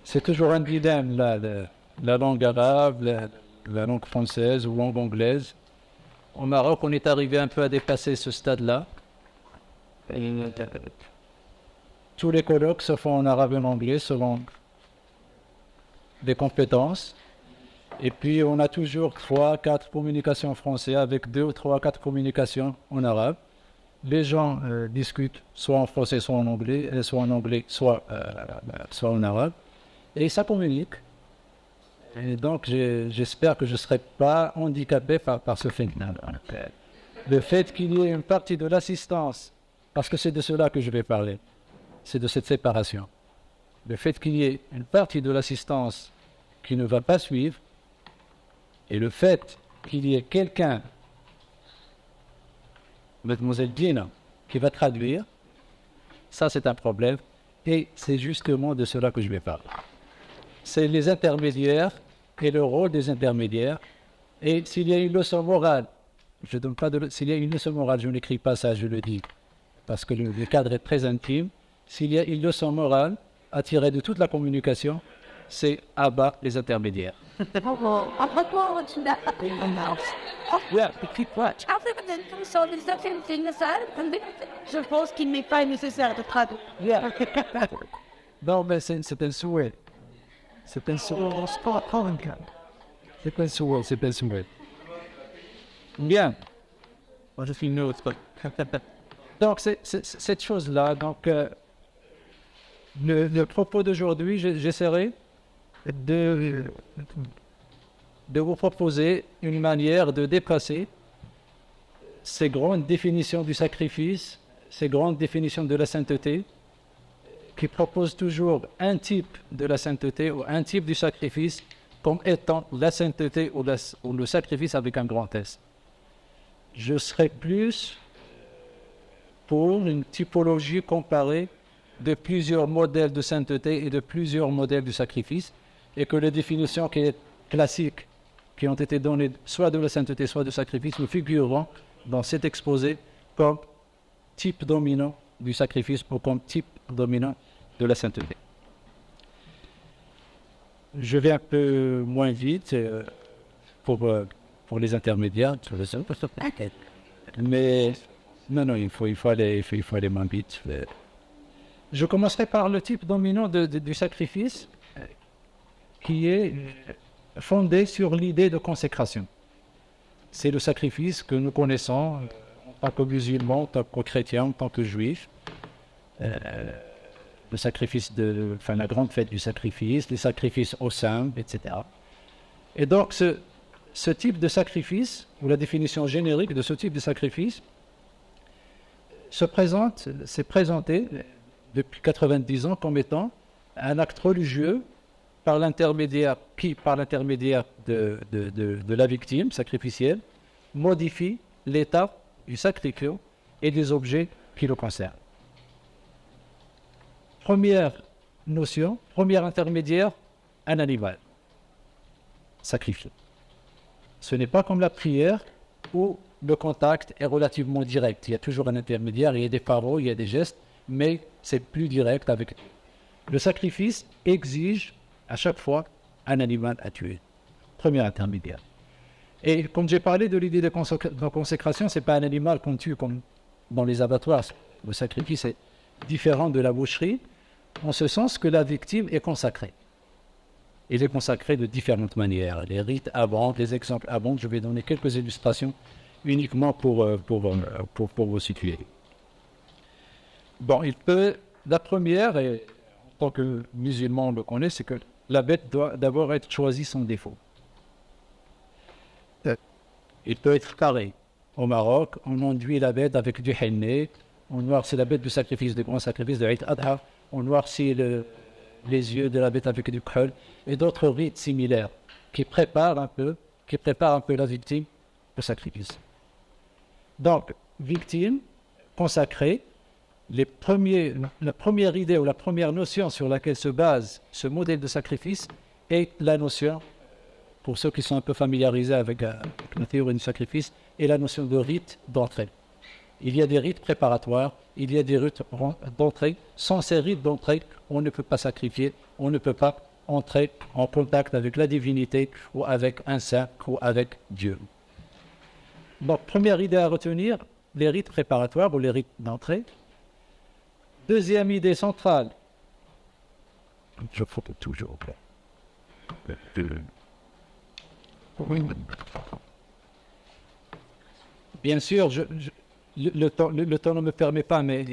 C'est toujours un dilemme, là, la langue arabe, la langue française ou langue anglaise. Au Maroc, on est arrivé un peu à dépasser ce stade-là. Tous les colloques se font en arabe et en anglais selon les compétences. Et puis, on a toujours 3-4 communications en français avec 2 ou 3-4 communications en arabe. Les gens discutent soit en français, soit en anglais, soit en arabe. Et ça communique. Et donc, j'espère que je ne serai pas handicapé par ce phénomène. Le fait qu'il y ait une partie de l'assistance, parce que c'est de cela que je vais parler, c'est de cette séparation. Le fait qu'il y ait une partie de l'assistance qui ne va pas suivre, et le fait qu'il y ait quelqu'un, mademoiselle Dina, qui va traduire, ça c'est un problème, et c'est justement de cela que je vais parler. C'est les intermédiaires et le rôle des intermédiaires. Et s'il y a une leçon morale, s'il y a une leçon morale, je n'écris pas ça, je le dis, parce que le cadre est très intime. S'il y a une leçon morale à tirer de toute la communication, c'est abat les intermédiaires. Je pense qu'il n'est pas nécessaire de traduire. Non, mais c'est un souhait. C'est un souhait. C'est un souhait. Bien. Moi, je suis une autre. Donc, c'est cette chose-là. Donc, le propos d'aujourd'hui, j'essaierai de vous proposer une manière de dépasser ces grandes définitions du sacrifice, ces grandes définitions de la sainteté, qui proposent toujours un type de la sainteté ou un type du sacrifice comme étant la sainteté ou le sacrifice avec un grand S. Je serais plus pour une typologie comparée de plusieurs modèles de sainteté et de plusieurs modèles de sacrifice, et que les définitions classiques qui ont été données soit de la sainteté, soit de sacrifice, nous figureront dans cet exposé comme type dominant du sacrifice ou comme type dominant de la sainteté. Je vais un peu moins vite pour les intermédiaires, mais non, il faut aller moins vite. Je commencerai par le type dominant du sacrifice qui est fondé sur l'idée de consécration. C'est le sacrifice que nous connaissons en tant que musulmans, en tant que chrétiens, en tant que juifs. Le sacrifice la grande fête du sacrifice, les sacrifices aux saints, etc. Et donc, ce type de sacrifice, ou la définition générique de ce type de sacrifice, s'est présenté depuis 90 ans comme étant un acte religieux par l'intermédiaire de la victime sacrificielle, modifie l'état du sacrifice et des objets qui le concernent. Première notion, premier intermédiaire, un animal sacrifié. Ce n'est pas comme la prière où le contact est relativement direct. Il y a toujours un intermédiaire, il y a des paroles, il y a des gestes, mais c'est plus direct avec. Le sacrifice exige à chaque fois un animal à tuer. Premier intermédiaire. Et comme j'ai parlé de l'idée de consécration, ce n'est pas un animal qu'on tue comme dans les abattoirs. Le sacrifice est différent de la boucherie, en ce sens que la victime est consacrée. Il est consacré de différentes manières. Les rites abondent, les exemples abondent. Je vais donner quelques illustrations uniquement pour vous situer. Bon, la première, et en tant que musulman on le connaît, c'est que la bête doit d'abord être choisie sans défaut. Il peut être carré. Au Maroc, on enduit la bête avec du henné, on noircit la bête du sacrifice, du grand sacrifice de Eid Adha, on noircit les yeux de la bête avec du khol, et d'autres rites similaires qui préparent un peu la victime au sacrifice. Donc, victime, consacrée, la première idée ou la première notion sur laquelle se base ce modèle de sacrifice est la notion, pour ceux qui sont un peu familiarisés avec la théorie du sacrifice, est la notion de rite d'entrée. Il y a des rites préparatoires, il y a des rites d'entrée. Sans ces rites d'entrée, on ne peut pas sacrifier, on ne peut pas entrer en contact avec la divinité ou avec un saint ou avec Dieu. Donc, première idée à retenir, les rites préparatoires ou les rites d'entrée. Deuxième idée centrale. Je faut toujours. Bien sûr, le temps ne me permet pas, mais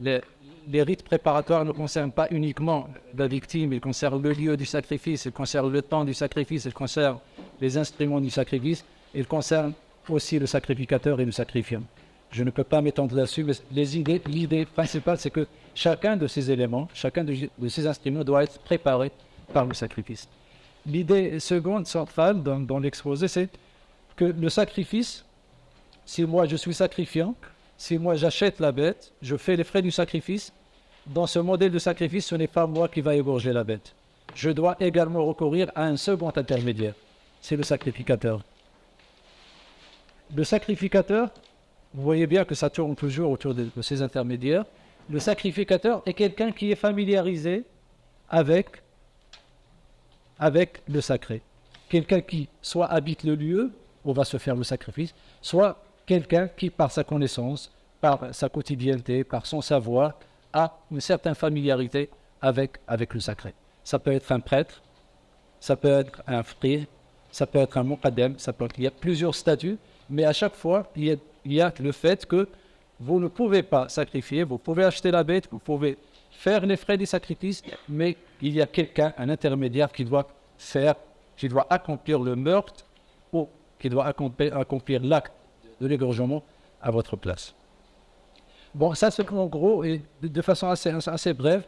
les rites préparatoires ne concernent pas uniquement la victime, ils concernent le lieu du sacrifice, ils concernent le temps du sacrifice, ils concernent les instruments du sacrifice, ils concernent aussi le sacrificateur et le sacrifiant. Je ne peux pas m'étendre là-dessus, mais l'idée principale, c'est que chacun de ces éléments, chacun de ces instruments doit être préparé par le sacrifice. L'idée seconde, centrale dans l'exposé, c'est que le sacrifice, si moi je suis sacrifiant, si moi j'achète la bête, je fais les frais du sacrifice, dans ce modèle de sacrifice, ce n'est pas moi qui va égorger la bête. Je dois également recourir à un second intermédiaire, c'est le sacrificateur. Le sacrificateur, vous voyez bien que ça tourne toujours autour de ces intermédiaires. Le sacrificateur est quelqu'un qui est familiarisé avec le sacré. Quelqu'un qui soit habite le lieu où va se faire le sacrifice, soit quelqu'un qui, par sa connaissance, par sa quotidienneté, par son savoir, a une certaine familiarité avec le sacré. Ça peut être un prêtre, ça peut être un frère, ça peut être un muqaddam, il y a plusieurs statuts, mais à chaque fois, il y a le fait que vous ne pouvez pas sacrifier, vous pouvez acheter la bête, vous pouvez faire les frais du sacrifice, mais il y a quelqu'un, un intermédiaire qui doit accomplir le meurtre ou qui doit accomplir l'acte de l'égorgement à votre place. Bon, ça c'est en gros, et de façon assez brève,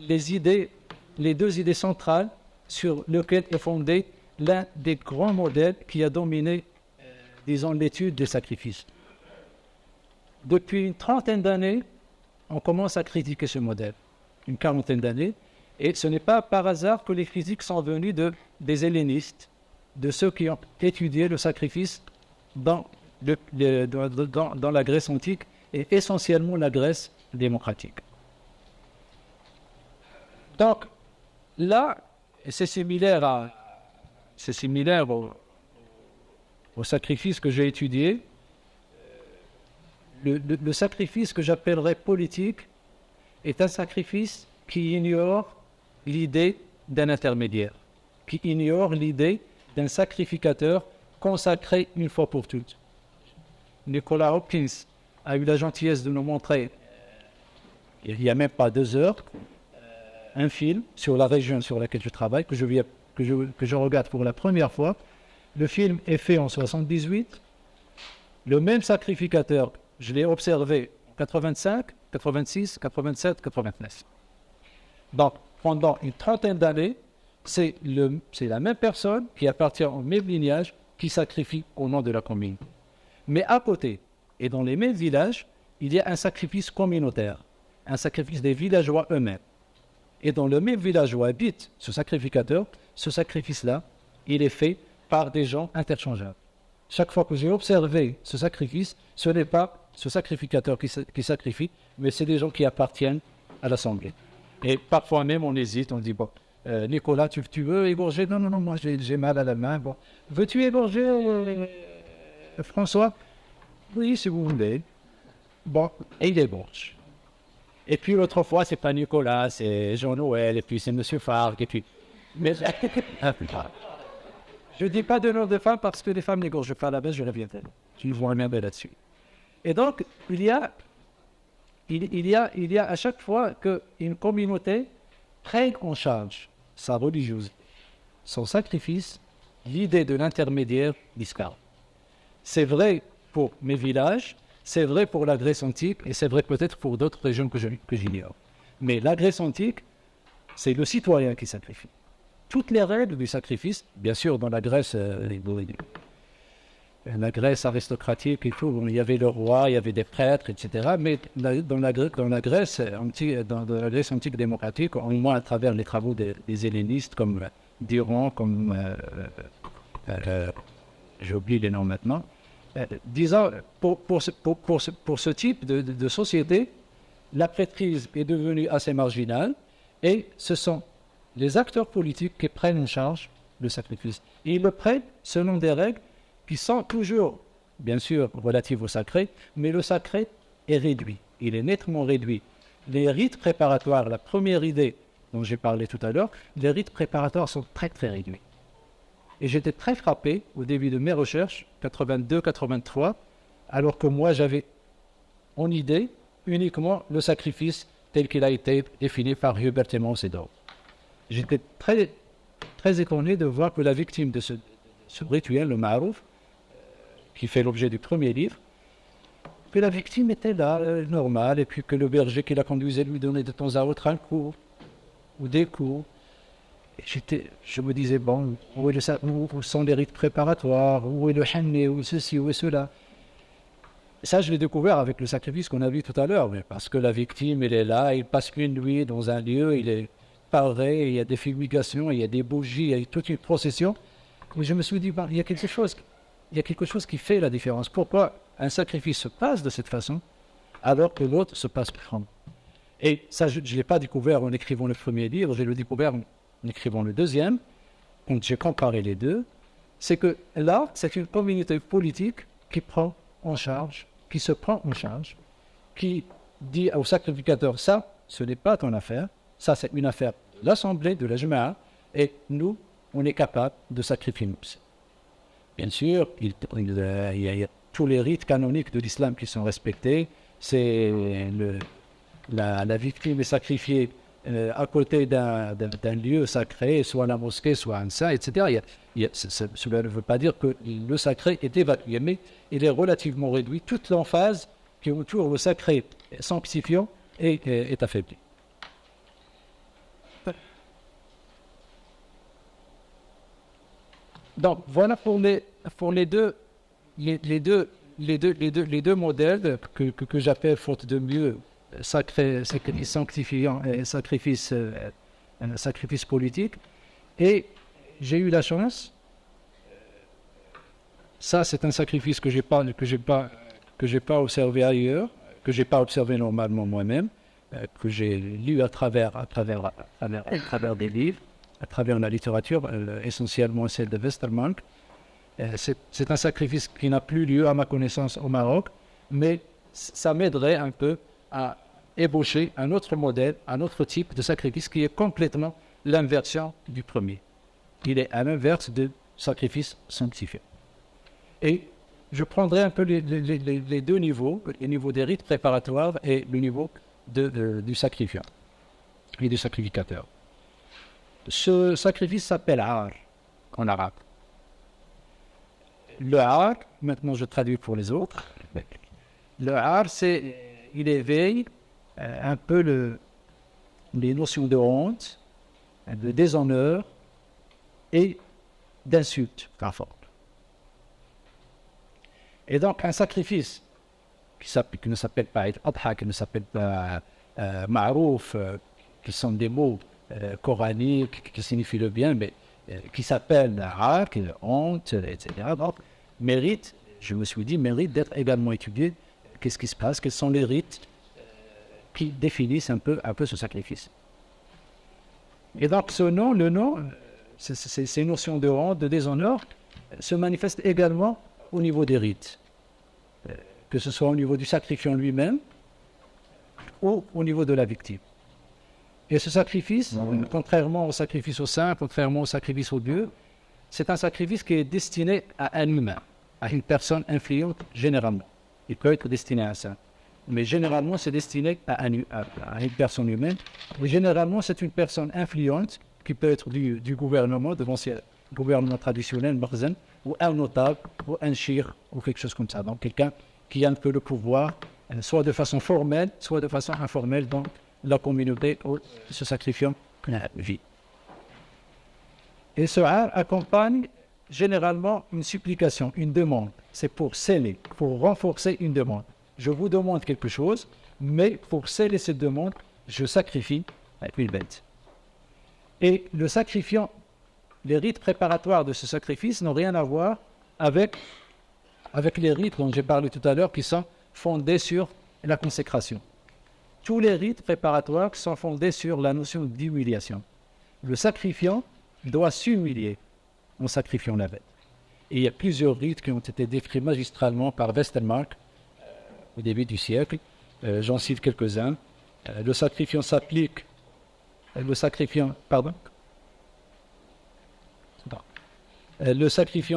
les deux idées centrales sur lesquelles est fondé l'un des grands modèles qui a dominé, disons, l'étude des sacrifices. Depuis une trentaine d'années, on commence à critiquer ce modèle. Une quarantaine d'années. Et ce n'est pas par hasard que les critiques sont venues des hellénistes, de ceux qui ont étudié le sacrifice dans la Grèce antique et essentiellement la Grèce démocratique. Donc, là, c'est similaire au sacrifice que j'ai étudié. Le sacrifice que j'appellerais politique est un sacrifice qui ignore l'idée d'un intermédiaire, qui ignore l'idée d'un sacrificateur consacré une fois pour toutes. Nicolas Hopkins a eu la gentillesse de nous montrer, il n'y a même pas 2 heures, un film sur la région sur laquelle je travaille, que je regarde pour la première fois. Le film est fait en 1978. Le même sacrificateur, je l'ai observé en 85, 86, 87, 89. Donc, pendant une trentaine d'années, c'est la même personne qui appartient au même lignage qui sacrifie au nom de la commune. Mais à côté, et dans les mêmes villages, il y a un sacrifice communautaire, un sacrifice des villageois eux-mêmes. Et dans le même village où habite ce sacrificateur, ce sacrifice-là, il est fait par des gens interchangeables. Chaque fois que j'ai observé ce sacrifice, ce n'est pas ce sacrificateur qui sacrifie, mais c'est des gens qui appartiennent à l'assemblée. Et parfois même on hésite, on dit, bon, Nicolas, tu veux égorger? Non, moi j'ai mal à la main. Bon, veux-tu égorger François? Oui, si vous voulez. Bon, et il égorge. Et puis l'autre fois, c'est pas Nicolas, c'est Jean-Noël, et puis c'est Monsieur Fargue, et puis... Mais... Je ne dis pas de nom de femme parce que les femmes n'égorgent pas à la base, je reviendrai. Je vous reviendrai là-dessus. Et donc, il y a à chaque fois qu'une communauté prenne en charge sa religiosité, son sacrifice, l'idée de l'intermédiaire disparaît. C'est vrai pour mes villages, c'est vrai pour la Grèce antique, et c'est vrai peut-être pour d'autres régions que j'ignore. Mais la Grèce antique, c'est le citoyen qui sacrifie. Toutes les règles du sacrifice, bien sûr, dans la Grèce aristocratique et tout, il y avait le roi, il y avait des prêtres, etc. Mais dans la Grèce antique démocratique, au moins à travers les travaux des hellénistes comme Diron, comme j'ai oublié les noms maintenant, disons, pour ce type de société, la prêtrise est devenue assez marginale Et ce sont les acteurs politiques qui prennent en charge le sacrifice. Et ils le prennent selon des règles qui sont toujours, bien sûr, relatives au sacré, mais le sacré est réduit. Il est nettement réduit. Les rites préparatoires, la première idée dont j'ai parlé tout à l'heure, les rites préparatoires sont très très réduits. Et j'étais très frappé au début de mes recherches, 82-83, alors que moi j'avais en idée uniquement le sacrifice tel qu'il a été défini par Hubert et Monsedor. J'étais très étonné de voir que la victime de ce rituel, le Ma'rouf, qui fait l'objet du premier livre, que la victime était là, normale, et puis que le berger qui la conduisait lui donnait de temps à autre un cours ou des cours. Et je me disais, bon, où sont les rites préparatoires, où est le hanné, où ceci, où est cela. Ça, je l'ai découvert avec le sacrifice qu'on a vu tout à l'heure, mais parce que la victime, elle est là, il passe une nuit dans un lieu, il est paré, il y a des fumigations, il y a des bougies, il y a toute une procession. Et je me suis dit, il y a quelque chose qui fait la différence. Pourquoi un sacrifice se passe de cette façon, alors que l'autre se passe différemment? Et ça, je ne l'ai pas découvert en écrivant le premier livre, je l'ai découvert en écrivant le deuxième, quand j'ai comparé les deux, c'est que là, c'est une communauté politique qui se prend en charge, qui dit au sacrificateur, ça, ce n'est pas ton affaire, ça c'est une affaire de l'Assemblée, de la Jama'a, et nous, on est capable de sacrifier nous. Bien sûr, il y a tous les rites canoniques de l'islam qui sont respectés, c'est la victime est sacrifiée à côté d'un lieu sacré, soit la mosquée, soit un saint, etc. Cela ne veut pas dire que le sacré est évacué, mais il est relativement réduit. Toute l'emphase qui entoure le sacré sanctifiant est affaiblie. Donc voilà pour les deux modèles que j'appelle, faute de mieux, sacrifice sanctifiant et sacrifice politique. Et j'ai eu la chance, ça c'est un sacrifice que j'ai pas observé ailleurs, que j'ai pas observé normalement moi-même, que j'ai lu à travers des livres, à travers la littérature, essentiellement celle de Westermank. C'est un sacrifice qui n'a plus lieu à ma connaissance au Maroc, mais ça m'aiderait un peu à ébaucher un autre modèle, un autre type de sacrifice qui est complètement l'inversion du premier. Il est à l'inverse du sacrifice sanctifié. Et je prendrai un peu les deux niveaux, le niveau des rites préparatoires et le niveau du sacrifiant et du sacrificateur. Ce sacrifice s'appelle Ar en arabe. Le Ar, maintenant je traduis pour les autres. Le Ar, il éveille un peu les notions de honte, de déshonneur et d'insulte très forte. Et donc un sacrifice qui ne s'appelle pas Adha, qui ne s'appelle pas Ma'rouf, qui sont des mots coraniques qui signifient le bien, mais qui s'appelle Ar, qui est honte, etc. Donc mérite, je me suis dit, mérite d'être également étudié. Qu'est-ce qui se passe? Quels sont les rites qui définissent un peu ce sacrifice? Et donc le nom, ces notions de honte, de déshonneur, se manifestent également au niveau des rites, que ce soit au niveau du sacrifiant lui-même ou au niveau de la victime. Et ce sacrifice, contrairement au sacrifice au saint, contrairement au sacrifice au Dieu, c'est un sacrifice qui est destiné à un humain, à une personne influente généralement. Il peut être destiné à un saint, mais généralement c'est destiné à une personne humaine. Et généralement c'est une personne influente qui peut être du gouvernement, de l'ancien gouvernement traditionnel, Marzen, ou un notable, ou un shir, ou quelque chose comme ça. Donc quelqu'un qui a un peu le pouvoir, soit de façon formelle, soit de façon informelle dans la communauté où ce sacrifiant vit. Et ce ar accompagne généralement une supplication, une demande. C'est pour sceller, pour renforcer une demande. Je vous demande quelque chose, mais pour sceller cette demande, je sacrifie une bête. Et le sacrifiant, les rites préparatoires de ce sacrifice n'ont rien à voir avec les rites dont j'ai parlé tout à l'heure, qui sont fondés sur la consécration. tous les rites préparatoires sont fondés sur la notion d'humiliation. Le sacrifiant doit s'humilier en sacrifiant la bête. Et il y a plusieurs rites qui ont été décrits magistralement par Westermarck au début du siècle. J'en cite quelques-uns. Le sacrifiant s'applique. Le sacrifiant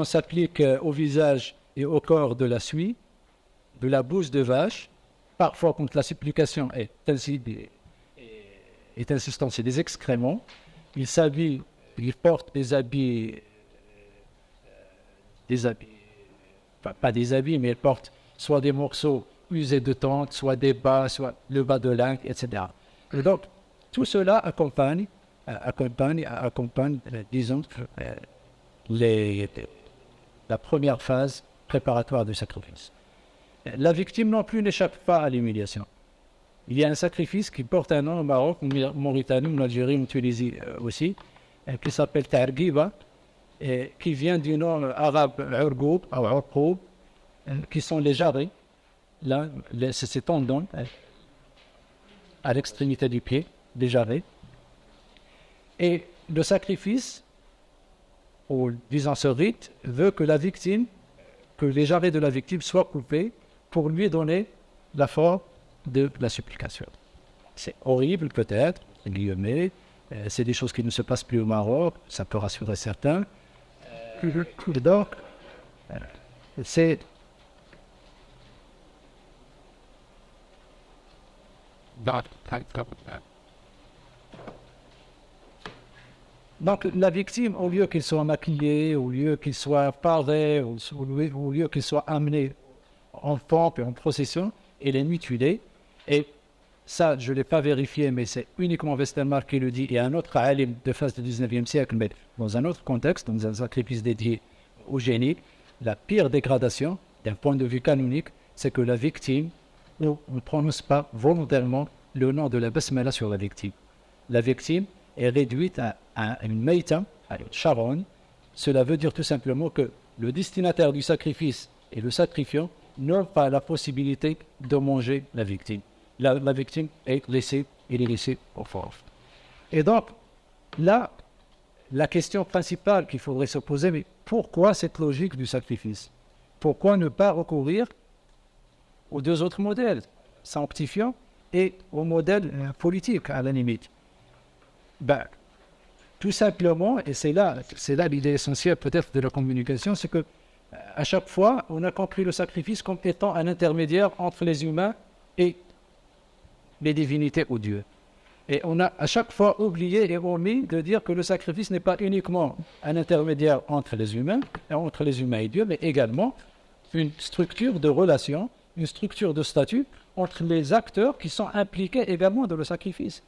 s'applique au visage et au corps de la suie, de la bouse de vache. Parfois, quand la supplication est insistante, c'est des excréments. Il s'habille, il porte des habits, pas des habits, mais il porte soit des morceaux usés de tente, soit des bas, soit le bas de linge, etc. Et donc, tout cela accompagne, disons, la première phase préparatoire du sacrifice. La victime non plus n'échappe pas à l'humiliation. Il y a un sacrifice qui porte un nom au Maroc, en Mauritanie, en Algérie, en Tunisie aussi, qui s'appelle Targiba, qui vient du nom arabe Urgoub, ou Urqoub, qui sont les jarrets, là, c'est ces tendons à l'extrémité du pied, des jarrets. Et le sacrifice, ou disons ce rite, veut que les jarrets de la victime soient coupés pour lui donner la forme de la supplication. C'est horrible peut-être, guillemets, c'est des choses qui ne se passent plus au Maroc, ça peut rassurer certains. Donc, c'est donc la victime, au lieu qu'il soit maquillé, au lieu qu'il soit paré, au lieu qu'il soit amené en pompe et en procession, elle est mutilée. Et ça, je ne l'ai pas vérifié, mais c'est uniquement Westermarck qui le dit, et un autre alim de face du 19e siècle, mais dans un autre contexte, dans un sacrifice dédié au génie. La pire dégradation, d'un point de vue canonique, c'est que la victime, on ne prononce pas volontairement le nom de la basmala sur la victime. La victime est réduite à une maïta, à une charogne. Cela veut dire tout simplement que le destinataire du sacrifice et le sacrifiant n'ont pas la possibilité de manger la victime. La victime est laissée au fort. Et donc, là, la question principale qu'il faudrait se poser, mais pourquoi cette logique du sacrifice? Pourquoi ne pas recourir aux deux autres modèles, sanctifiant et au modèle politique, à la limite? Tout simplement, et c'est là l'idée essentielle peut-être de la communication, c'est que à chaque fois, on a compris le sacrifice comme étant un intermédiaire entre les humains et les divinités ou Dieu. Et on a à chaque fois oublié et omis de dire que le sacrifice n'est pas uniquement un intermédiaire entre les humains et Dieu, mais également une structure de relation, une structure de statut entre les acteurs qui sont impliqués également dans le sacrifice.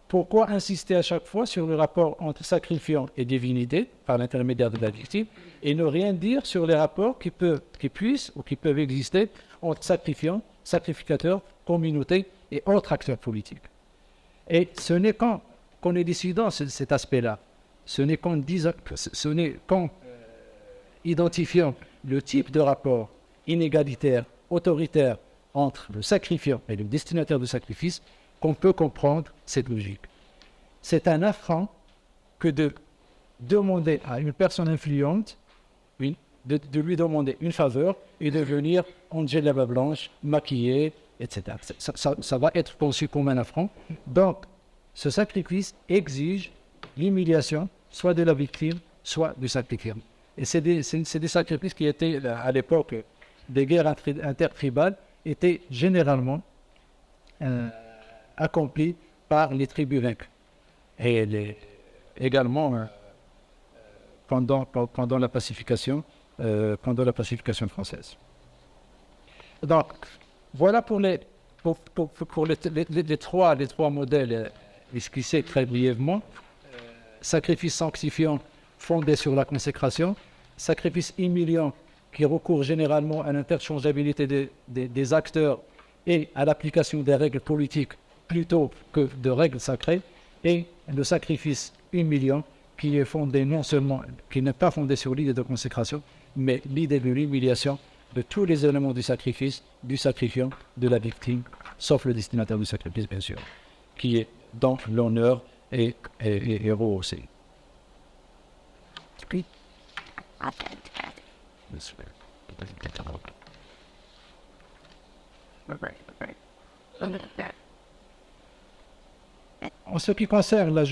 Pourquoi insister à chaque fois sur le rapport entre sacrifiant et divinité par l'intermédiaire de la victime et ne rien dire sur les rapports qui peuvent exister entre sacrifiant, sacrificateur, communauté et autres acteurs politiques? Et ce n'est qu'en élucidant cet aspect-là, ce n'est qu'en identifiant le type de rapport inégalitaire, autoritaire entre le sacrifiant et le destinataire du sacrifice qu'on peut comprendre cette logique. C'est un affront que de demander à une personne influente, de lui demander une faveur et de venir en djellaba blanche, maquillée, etc. Ça va être conçu comme un affront. Donc, ce sacrifice exige l'humiliation, soit de la victime, soit du sacrifiant. Et c'est des sacrifices qui étaient, à l'époque des guerres intertribales, étaient généralement accomplis par les tribus vaincues. Et également pendant la pacification française. Donc, voilà pour les trois modèles esquissés très brièvement. Sacrifice sanctifiant fondé sur la consécration, sacrifice humiliant qui recourt généralement à l'interchangeabilité des acteurs et à l'application des règles politiques plutôt que de règles sacrées, et le sacrifice humiliant qui est fondé qui n'est pas fondé sur l'idée de consécration, mais l'idée de l'humiliation de tous les éléments du sacrifice, du sacrifiant, de la victime sauf le destinataire du sacrifice, bien sûr, qui est dans l'honneur et héros aussi. En ce qui concerne, là,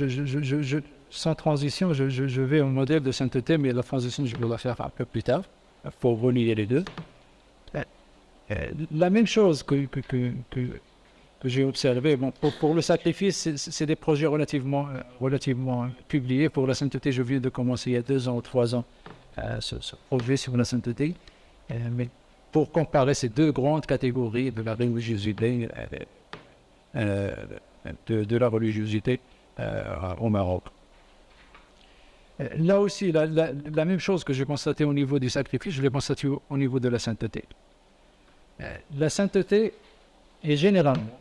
sans transition, je vais au modèle de sainteté, mais la transition, je vais la faire un peu plus tard, pour relier les deux. La même chose que j'ai observé, bon, pour le sacrifice, c'est des projets relativement publiés. Pour la sainteté, je viens de commencer il y a 2 ans ou 3 ans ce projet sur la sainteté. Mais pour comparer ces deux grandes catégories de la religiosité, de la religiosité au Maroc. Là aussi, la même chose que j'ai constaté au niveau du sacrifice, je l'ai constaté au niveau de la sainteté. La sainteté est généralement,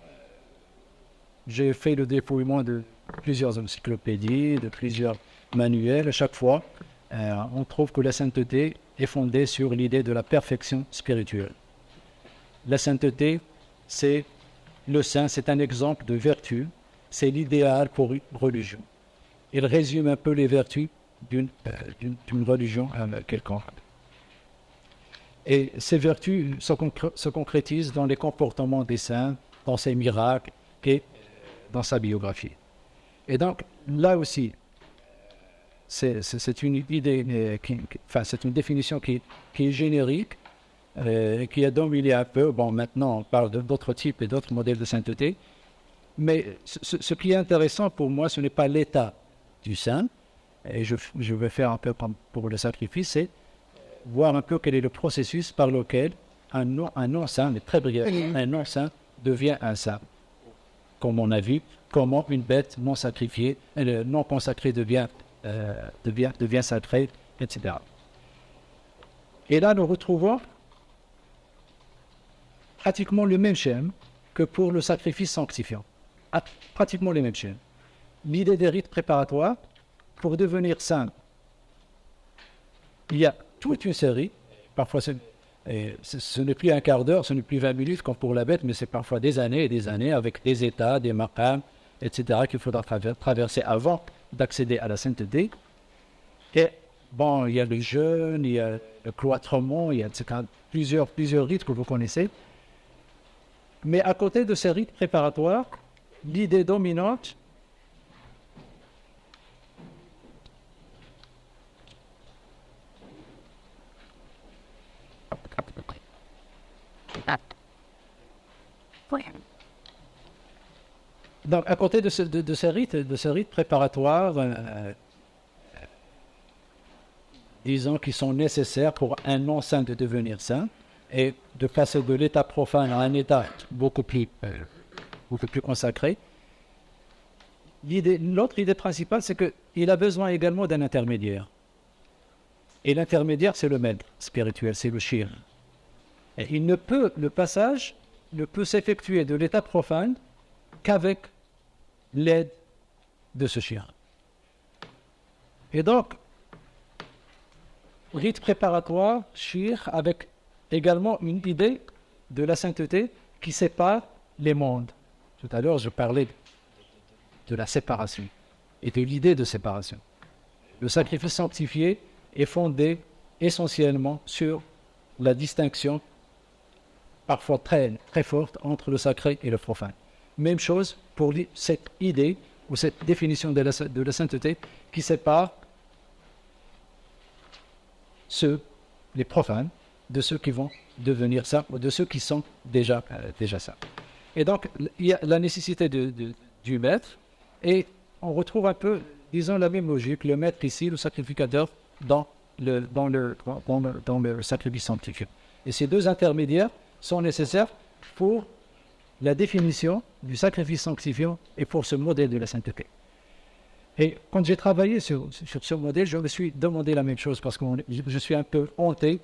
j'ai fait le dépouillement de plusieurs encyclopédies, de plusieurs manuels. À chaque fois, on trouve que la sainteté est fondée sur l'idée de la perfection spirituelle. La sainteté, c'est le saint, c'est un exemple de vertu, c'est l'idéal pour une religion. Il résume un peu les vertus d'une religion quelconque. Et ces vertus se concrétisent dans les comportements des saints, dans ses miracles et dans sa biographie. Et donc, là aussi, c'est une idée, c'est une définition qui est générique, qui a dominé un peu. Bon, maintenant, on parle d'autres types et d'autres modèles de sainteté. Mais ce qui est intéressant pour moi, ce n'est pas l'état du saint, et je vais faire un peu comme pour le sacrifice, c'est voir un peu quel est le processus par lequel un non-saint, mais très brièvement, un non-saint devient un saint. Comme on a vu, comment une bête non sacrifiée, non consacrée devient sacrée, etc. Et là, nous retrouvons pratiquement le même schéma que pour le sacrifice sanctifiant. Pratiquement les mêmes schémas. L'idée des rites préparatoires, pour devenir saint, il y a toute une série, parfois ce n'est plus un quart d'heure, ce n'est plus 20 minutes comme pour la bête, mais c'est parfois des années et des années avec des états, des maqams, etc. qu'il faudra traverser avant d'accéder à la sainteté. Et bon, il y a le jeûne, il y a le cloîtrement, il y a plusieurs rites que vous connaissez. Mais à côté de ces rites préparatoires, l'idée dominante, donc à côté de ces rites préparatoires, disons qui sont nécessaires pour un non-saint de devenir saint et de passer de l'état profane à un état beaucoup plus consacré. L'autre idée principale, c'est qu'il a besoin également d'un intermédiaire. Et l'intermédiaire, c'est le maître spirituel, c'est le shir. Et le passage ne peut s'effectuer de l'état profane qu'avec l'aide de ce shir. Et donc, rite préparatoire, shir, avec également une idée de la sainteté qui sépare les mondes. Tout à l'heure, je parlais de la séparation et de l'idée de séparation. Le sacrifice sanctifié est fondé essentiellement sur la distinction parfois très, très forte entre le sacré et le profane. Même chose pour cette idée ou cette définition de la sainteté qui sépare les profanes de ceux qui vont devenir saints ou de ceux qui sont déjà saints. Et donc, il y a la nécessité du maître et on retrouve un peu, disons, la même logique. Le maître ici, le sacrificateur, dans le sacrifice sanctifié. Et ces deux intermédiaires sont nécessaires pour la définition du sacrifice sanctifiant et pour ce modèle de la sainteté. Et quand j'ai travaillé sur ce modèle, je me suis demandé la même chose parce que je suis un peu hanté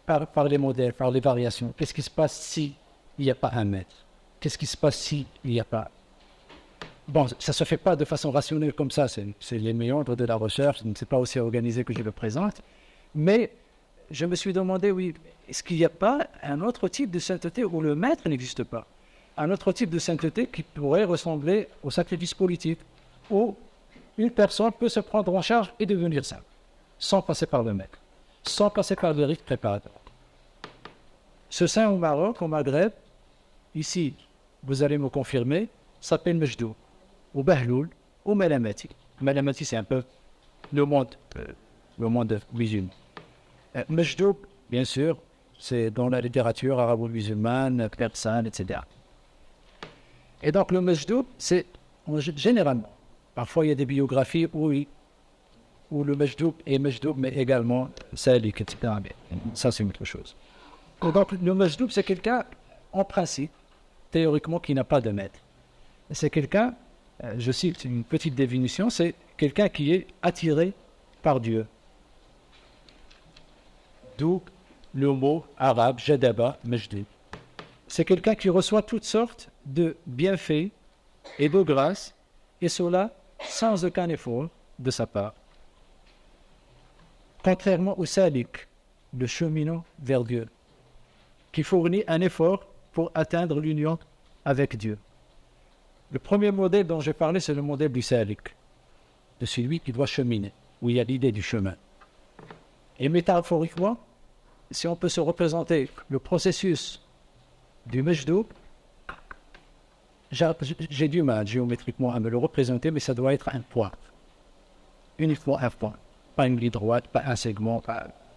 par les modèles, par les variations. Qu'est-ce qui se passe s'il n'y a pas un maître? Qu'est-ce qui se passe s'il n'y a pas... Bon, ça ne se fait pas de façon rationnelle comme ça, c'est les méandres de la recherche, c'est pas aussi organisé que je le présente. Mais je me suis demandé, oui, est-ce qu'il n'y a pas un autre type de sainteté où le maître n'existe pas? un autre type de sainteté qui pourrait ressembler au sacrifice politique, où une personne peut se prendre en charge et devenir sainte, sans passer par le maître, sans passer par le rite préparatoire. Ce saint au Maroc, au Maghreb, ici, vous allez me confirmer, s'appelle Mejdou, ou Bahloul, ou Malamati. Malamati, c'est un peu le monde musulman. Mejdou, bien sûr, c'est dans la littérature arabo-musulmane, persane, etc. Et donc le Mejdou, c'est généralement, parfois il y a des biographies où le Mejdou est Mejdou, mais également Salik, etc. Mais ça, c'est autre chose. Et donc le Mejdou, c'est quelqu'un, en principe, théoriquement, qui n'a pas de maître. C'est quelqu'un, je cite une petite définition, c'est quelqu'un qui est attiré par Dieu. D'où le mot arabe, jadaba, Mejdou. C'est quelqu'un qui reçoit toutes sortes de bienfaits et de grâces, et cela sans aucun effort de sa part. Contrairement au salik, le cheminant vers Dieu, qui fournit un effort pour atteindre l'union avec Dieu. Le premier modèle dont j'ai parlé, c'est le modèle du salik, de celui qui doit cheminer, où il y a l'idée du chemin. Et métaphoriquement, si on peut se représenter le processus du Mejdou, j'ai du mal géométriquement à me le représenter, mais ça doit être un point. Uniquement un point. Pas une ligne droite, pas un segment,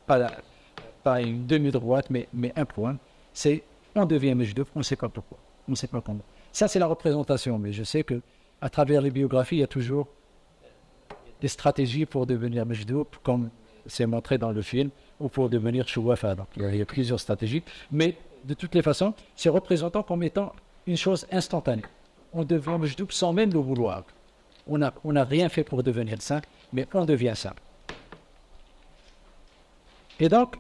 pas une demi-droite, mais un point. C'est, on devient Mejdou, on ne sait pas pourquoi, on ne sait pas comment. Ça, c'est la représentation, mais je sais que à travers les biographies, il y a toujours des stratégies pour devenir Mejdou, comme c'est montré dans le film, ou pour devenir Chouafa. Donc, il y a plusieurs stratégies, mais de toutes les façons, c'est représentant comme étant une chose instantanée. On devient Mejdou sans même le vouloir. On n'a rien fait pour devenir saint, mais on devient saint. Et donc,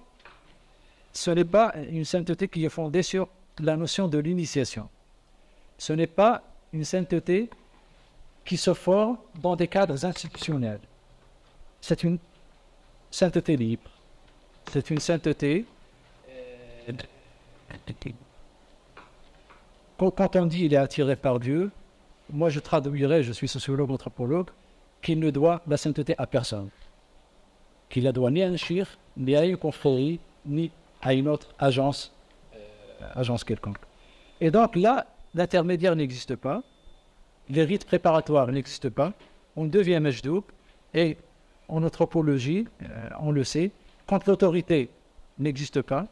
ce n'est pas une sainteté qui est fondée sur la notion de l'initiation. Ce n'est pas une sainteté qui se forme dans des cadres institutionnels. C'est une sainteté libre. C'est une sainteté. Quand on dit il est attiré par Dieu, moi je traduirais, je suis sociologue, anthropologue, qu'il ne doit la sainteté à personne. Qu'il la doit ni à un shir, ni à une confrérie, ni à une autre agence quelconque. Et donc là, l'intermédiaire n'existe pas, les rites préparatoires n'existent pas, on devient Mejdou, et en anthropologie, on le sait, quand l'autorité n'existe pas,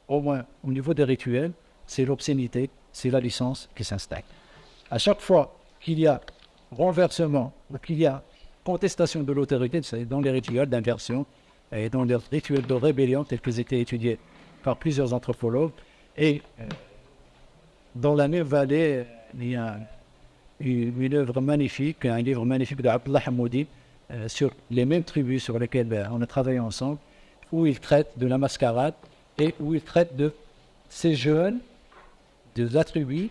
au moins au niveau des rituels, c'est l'obscénité, c'est la licence qui s'installe. À chaque fois qu'il y a renversement, ou qu'il y a contestation de l'autorité, c'est dans les rituels d'inversion et dans les rituels de rébellion tels qu'ils étaient étudiés par plusieurs anthropologues, et dans la même vallée, il y a une œuvre magnifique, un livre magnifique d'Abdullah Hamoudi sur les mêmes tribus sur lesquelles on a travaillé ensemble, où il traite de la mascarade et où il traite de ces jeunes, des attributs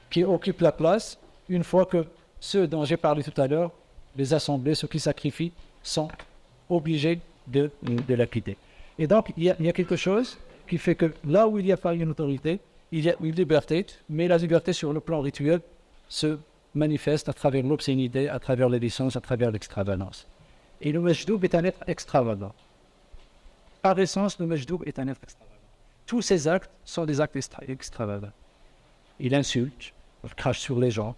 qui occupent la place une fois que ceux dont j'ai parlé tout à l'heure, les assemblées, ceux qui sacrifient, sont obligés de la quitter. Et donc, il y a quelque chose qui fait que là où il n'y a pas une autorité, il y a une liberté, mais la liberté sur le plan rituel se manifeste à travers l'obscénité, à travers les licences, à travers l'extravagance. Et le Mejdou est un être extravagant. Par essence, le Mejdou est un être extravagant. Tous ces actes sont des actes extravagants. Il insulte, il crache sur les gens.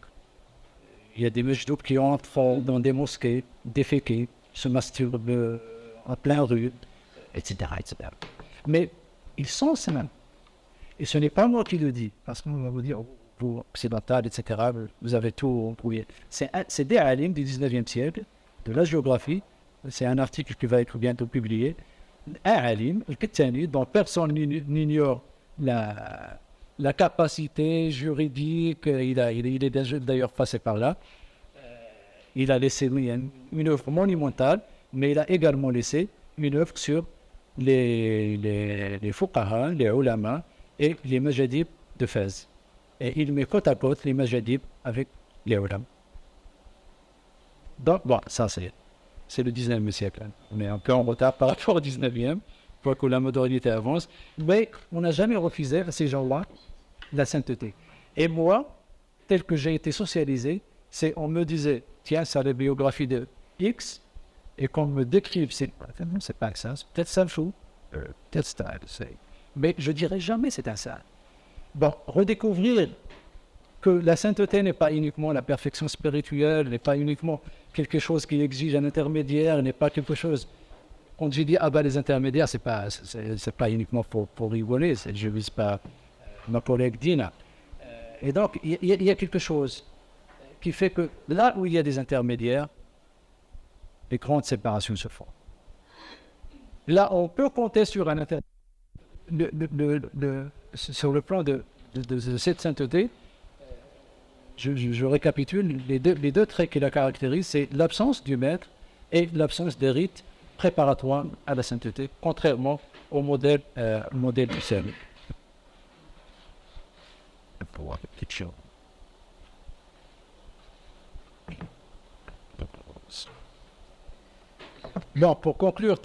Il y a des Mejdou qui entrent dans des mosquées, déféqués, se masturbent en plein rue, etc., etc. Mais ils sont ces mêmes. Et ce n'est pas moi qui le dis, parce qu'on va vous dire, vous, occidental, etc., vous avez tout embrouillé. C'est des alims du 19e siècle, de la géographie. C'est un article qui va être bientôt publié. Un alim, le Ketani, dont personne n'ignore la capacité juridique, il est d'ailleurs passé par là. Il a laissé une œuvre monumentale, mais il a également laissé une œuvre sur les fuqaha, les ulama et les majadib de Fès. Et il met côte à côte les majadib avec les ulama. Donc, bon, ça c'est le 19e siècle. On est un peu en retard par rapport au 19e, quoique la modernité avance. Mais on n'a jamais refusé à ces gens-là la sainteté. Et moi, tel que j'ai été socialisé, c'est on me disait, tiens, ça la biographie de X, et qu'on me décrive, c'est pas que ça, c'est peut-être ça le fou, peut-être ça, mais je dirais jamais c'est un ça. Bon, redécouvrir que la sainteté n'est pas uniquement la perfection spirituelle, n'est pas uniquement quelque chose qui exige un intermédiaire, n'est pas quelque chose. Quand j'ai dit les intermédiaires, c'est pas uniquement pour rigoler, je vise pas ma collègue Dina. Et donc, il y a quelque chose qui fait que là où il y a des intermédiaires, les grandes séparations se font. Là, on peut compter sur un intermédiaire. Sur le plan de cette sainteté, je récapitule, les deux traits qui la caractérisent, c'est l'absence du maître et l'absence des rites préparatoires à la sainteté, contrairement au modèle du cercle. Bon, pour conclure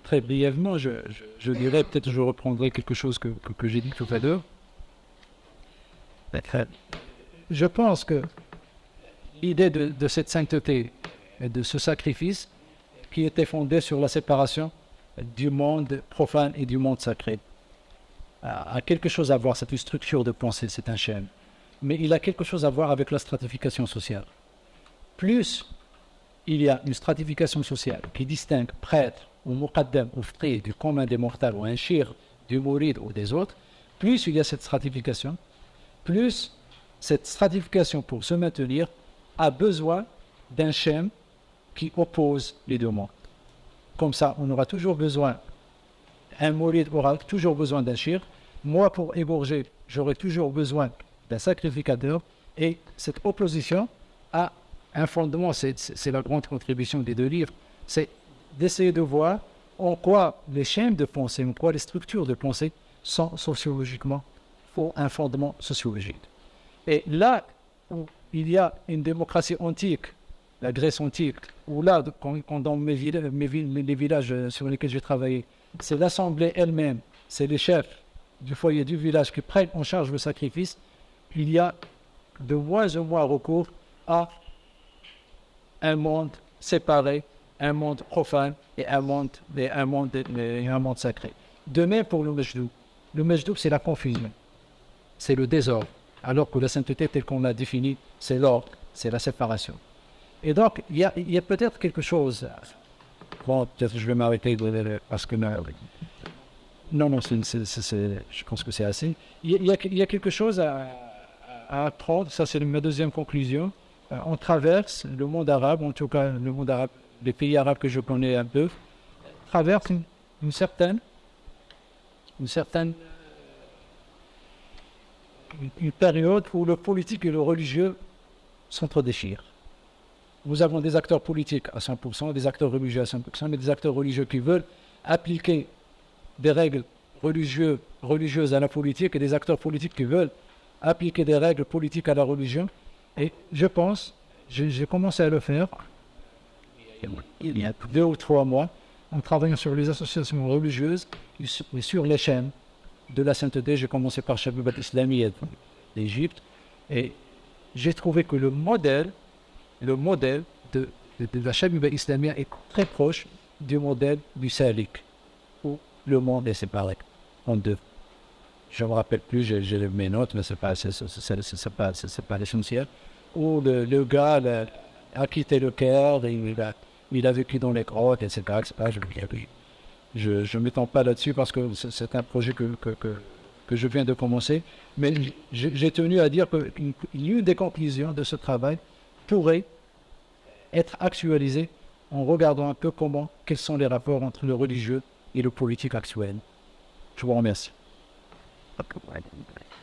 très brièvement, je dirais, peut-être je reprendrai quelque chose que j'ai dit tout à l'heure. Je pense que l'idée de cette sainteté et de ce sacrifice qui était fondé sur la séparation du monde profane et du monde sacré a quelque chose à voir, c'est une structure de pensée, c'est un schème, mais il a quelque chose à voir avec la stratification sociale. Plus il y a une stratification sociale qui distingue prêtre ou muqaddam ou fqih du commun des mortels ou un shir du mouride ou des autres, plus il y a cette stratification, plus cette stratification pour se maintenir a besoin d'un schème qui oppose les deux mondes. Comme ça, on aura toujours besoin, un mouride aura toujours besoin d'un shir, moi pour égorger, j'aurai toujours besoin d'un sacrificateur, et cette opposition a un fondement, c'est la grande contribution des deux livres, c'est d'essayer de voir en quoi les schèmes de pensée, en quoi les structures de pensée sont sociologiquement, ont un fondement sociologique. Et là où il y a une démocratie antique, la Grèce antique, ou là, quand dans les villages sur lesquels j'ai travaillé, c'est l'assemblée elle-même, c'est les chefs du foyer du village qui prennent en charge le sacrifice, il y a de moins en moins recours à un monde séparé, un monde profane et un monde sacré. De même pour le Majdoub. Le Majdoub, c'est la confusion, c'est le désordre, alors que la sainteté telle qu'on l'a définie, c'est l'ordre, c'est la séparation. Et donc, il y a peut-être quelque chose. Bon, peut-être que je vais m'arrêter parce que non, je pense que c'est assez. Il y a quelque chose à apprendre, ça c'est ma deuxième conclusion. On traverse le monde arabe, en tout cas le monde arabe, les pays arabes que je connais un peu, traversent une certaine période où le politique et le religieux s'entre-déchirent. Nous avons des acteurs politiques à 100%, des acteurs religieux à 100%, mais des acteurs religieux qui veulent appliquer des règles religieuses à la politique et des acteurs politiques qui veulent appliquer des règles politiques à la religion. Et je pense, j'ai commencé à le faire il y a 2 ou 3 mois, en travaillant sur les associations religieuses et sur les chaînes de la sainteté. J'ai commencé par Shabibat Islami d'Égypte, et j'ai trouvé que le modèle de la Shabiba Islamia est très proche du modèle du Salik, où le monde est séparé en deux. Je ne me rappelle plus, j'ai mes notes, mais ce n'est pas l'essentiel. Où le gars a quitté le Caire, il a vécu dans les grottes, etc. Je ne m'étends pas là-dessus parce que c'est un projet que je viens de commencer, mais j'ai tenu à dire qu'une des conclusions de ce travail pourrait être actualisée en regardant un peu quels sont les rapports entre le religieux et le politique actuel. Je vous remercie.